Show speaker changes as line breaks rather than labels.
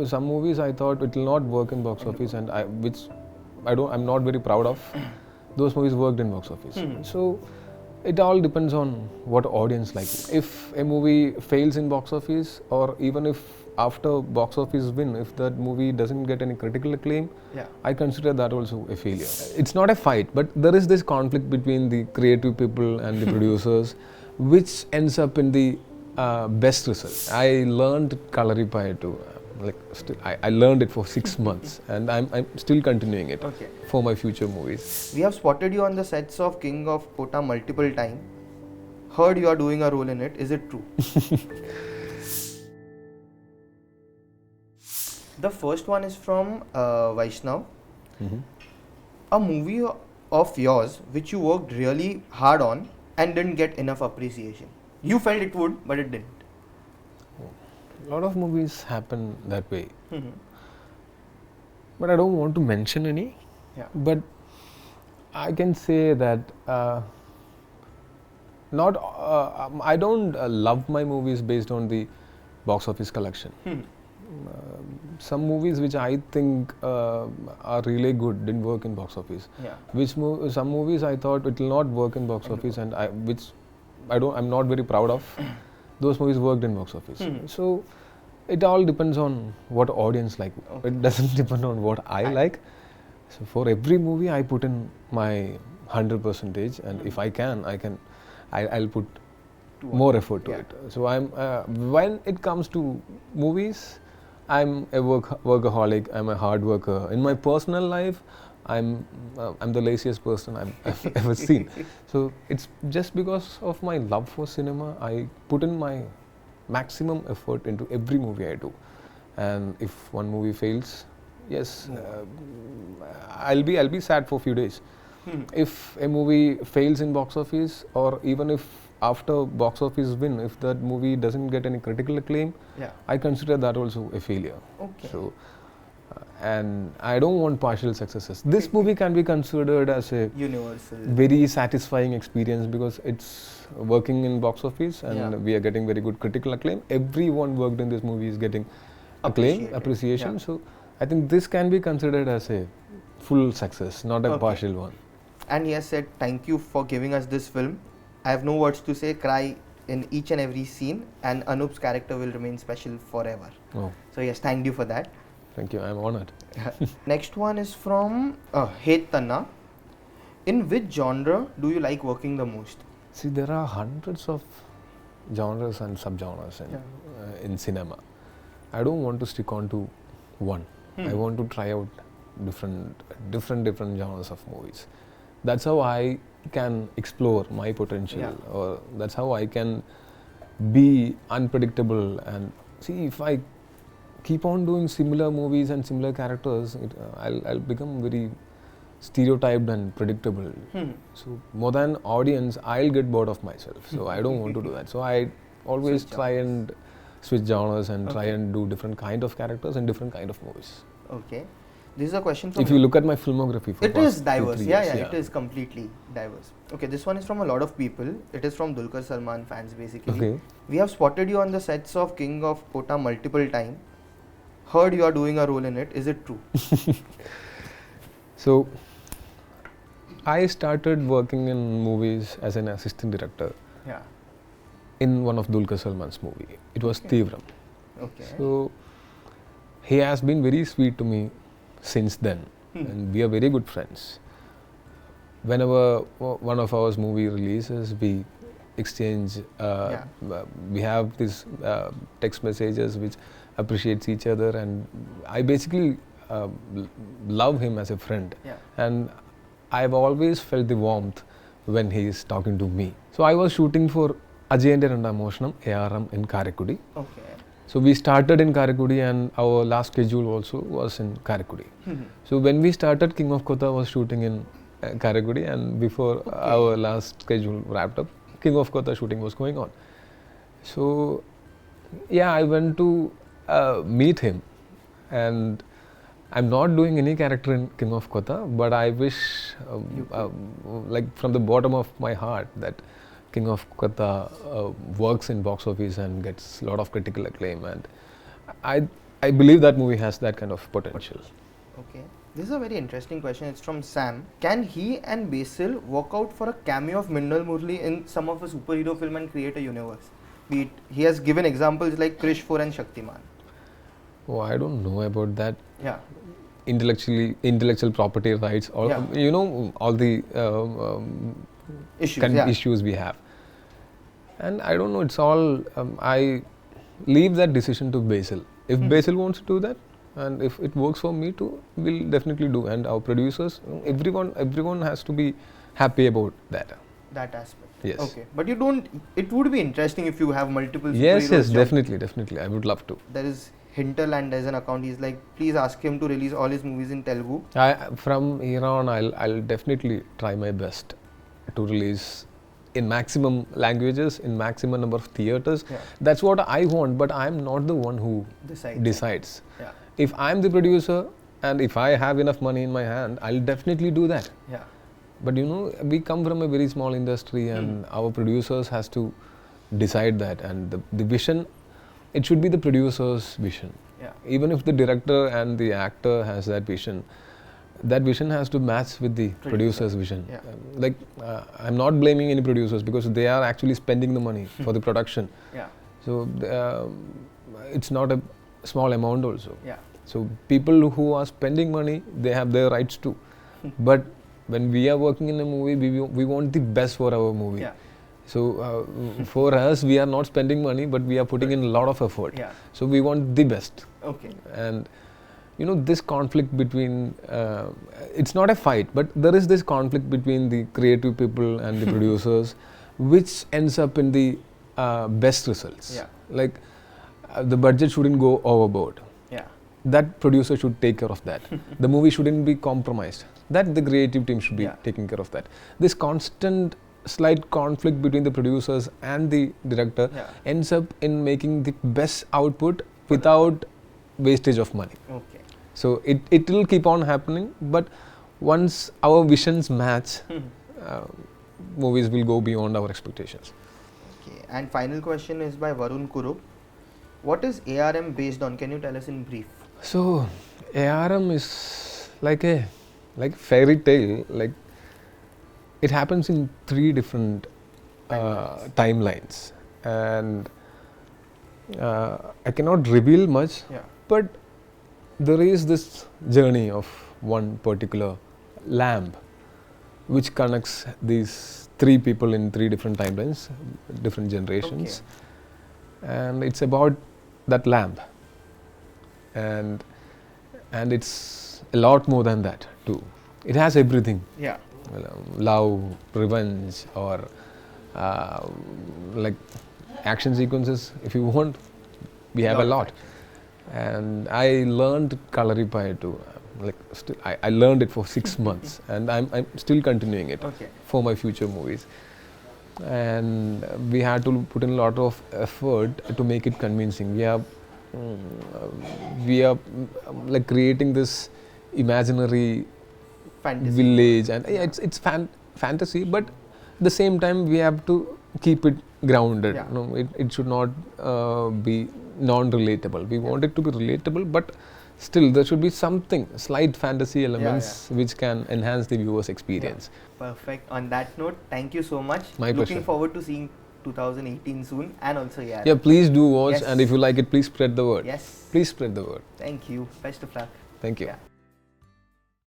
Some movies I thought it will not work in box office, and I'm not very proud of. Those movies worked in box office. So it all depends on what audience like. If a movie fails in box office, or even if after box office win, if that movie doesn't get any critical acclaim, I consider that also a failure. It's not a fight, but there is this conflict between the creative people and the producers, which ends up in the best result. I learned Kalaripai too. I learned it for 6 months, and I'm still continuing it for my future movies.
We have spotted you on the sets of King of Kotha multiple times. Heard you are doing a role in it. Is it true? The first one is from Vaishnav. A movie of yours which you worked really hard on and didn't get enough appreciation. You felt it would, but it didn't.
A lot of movies happen that way. But I don't want to mention any. But I can say that I don't love my movies based on the box office collection. Some movies which I think are really good didn't work in box office. Some movies I thought it will not work in box office, and I'm not very proud of. Those movies worked in box office. So it all depends on what audience like. It doesn't depend on what I like. So for every movie I put in my 100%, and if I'll put more effort to it. So when it comes to movies, I'm a workaholic. I'm a hard worker. In my personal life, I'm the laziest person I've ever seen. So it's just because of my love for cinema, I put in my maximum effort into every movie I do. And if one movie fails, yes, I'll be sad for a few days. If a movie fails in box office, or even if after box office win, if that movie doesn't get any critical acclaim, I consider that also a failure. So. And I don't want partial successes. This movie can be considered as a universal, very satisfying experience because it's working in box office, and we are getting very good critical acclaim. Everyone worked in this movie is getting appreciation. So I think this can be considered as a full success, not a partial one.
And he has said, thank you for giving us this film. I have no words to say, cry in each and every scene, and Anoop's character will remain special forever. So yes, thank you for that.
Thank you, I'm honored.
Next one is from Het Tanna. In which genre do you like working the most?
See, there are hundreds of genres and subgenres in cinema. I don't want to stick on to one. I want to try out different genres of movies. That's how I can explore my potential, or that's how I can be unpredictable. And see, if I keep on doing similar movies and similar characters, I'll become very stereotyped and predictable. So more than audience, I'll get bored of myself. So I don't want to do that. So I always try and switch genres and try and do different kind of characters and different kind of movies.
This is a question from...
If you look at my filmography,
it is diverse. It is completely diverse. This one is from a lot of people. It is from Dulquer Salmaan fans basically. We have spotted you on the sets of King of Kotha multiple times. Heard you are doing a role in it. Is it true?
So I started working in movies as an assistant director in one of Dulquer Salmaan's movie. It was Tivram. So he has been very sweet to me since then, and we are very good friends. Whenever one of our movie releases, we exchange, we have these text messages which appreciates each other, and I basically love him as a friend. And I've always felt the warmth when he is talking to me. So I was shooting for Ajayante Rendam Moshanam ARM in Karaikudi. So we started in Karaikudi, and our last schedule also was in Karaikudi. So when we started, King of Kotha was shooting in Karaikudi, and before our last schedule wrapped up, King of Kotha shooting was going on. So I went to meet him, and I'm not doing any character in King of Kotha, but I wish like from the bottom of my heart that King of Kotha works in box office and gets a lot of critical acclaim, and I I believe that movie has that kind of potential.
Okay. This is a very interesting question. It's from Sam. Can he and Basil work out for a cameo of Mrinal Murli in some of a superhero film and create a universe? Be it, he has given examples like Krish 4 and Shaktiman.
Oh, I don't know about that.
Yeah.
Intellectual property rights, or you know, all the issues we have. And I don't know. It's all I leave that decision to Basil. If Basil wants to do that, and if it works for me too, we'll definitely do. And our producers, everyone has to be happy about that.
That aspect.
Yes.
Okay. But you don't. It would be interesting if you have multiple.
Yes, definitely. I would love to.
There is Hinterland as an account. He's like, please ask him to release all his movies in Telugu.
From here on, I'll definitely try my best to release in maximum languages, in maximum number of theaters. Yeah. That's what I want, but I'm not the one who decides. Yeah. If I'm the producer and if I have enough money in my hand, I'll definitely do that. Yeah. But you know, we come from a very small industry, and our producers has to decide that, and the vision, it should be the producer's vision. Yeah. Even if the director and the actor has that vision has to match with the producer's vision. Yeah. I'm not blaming any producers because they are actually spending the money for the production. Yeah. So it's not a small amount also. Yeah. So people who are spending money, they have their rights too. But when we are working in a movie, we want the best for our movie. Yeah. So for us, we are not spending money, but we are putting in a lot of effort. Yeah. So we want the best. Okay. And you know, this conflict between, it's not a fight, but there is this conflict between the creative people and the producers, which ends up in the best results. Yeah. Like the budget shouldn't go overboard. Yeah. That producer should take care of that. The movie shouldn't be compromised. That the creative team should be taking care of that. This constant slight conflict between the producers and the director ends up in making the best output without wastage of money. Okay. So it will keep on happening, but once our visions match, movies will go beyond our expectations.
Okay. And final question is by Varun Kurup. What is ARM based on? Can you tell us in brief?
So ARM is like a fairy tale. Like it happens in 3 different timelines, and I cannot reveal much. Yeah. But there is this journey of one particular lamp which connects these 3 people in 3 different timelines, different generations. Okay. And it's about that lamp. And it's a lot more than that too. It has everything. Yeah. Love, revenge, or like action sequences, if you want, we have a lot. And I learned Kalarippai too. I learned it for 6 months, and I'm still continuing it for my future movies. And we had to put in a lot of effort to make it convincing. We are like creating this imaginary village, and it's fantasy, but at the same time we have to keep it grounded. Yeah. You know, it should not be non-relatable. We want it to be relatable, but still there should be something, slight fantasy elements which can enhance the viewer's experience.
Yeah. Perfect. On that note, thank you so much.
My pleasure.
Looking forward to seeing 2018 soon, and also
yeah, please do watch, and if you like it, please spread the word.
Yes.
Please spread the word.
Thank you. Best of luck.
Thank you.
Yeah.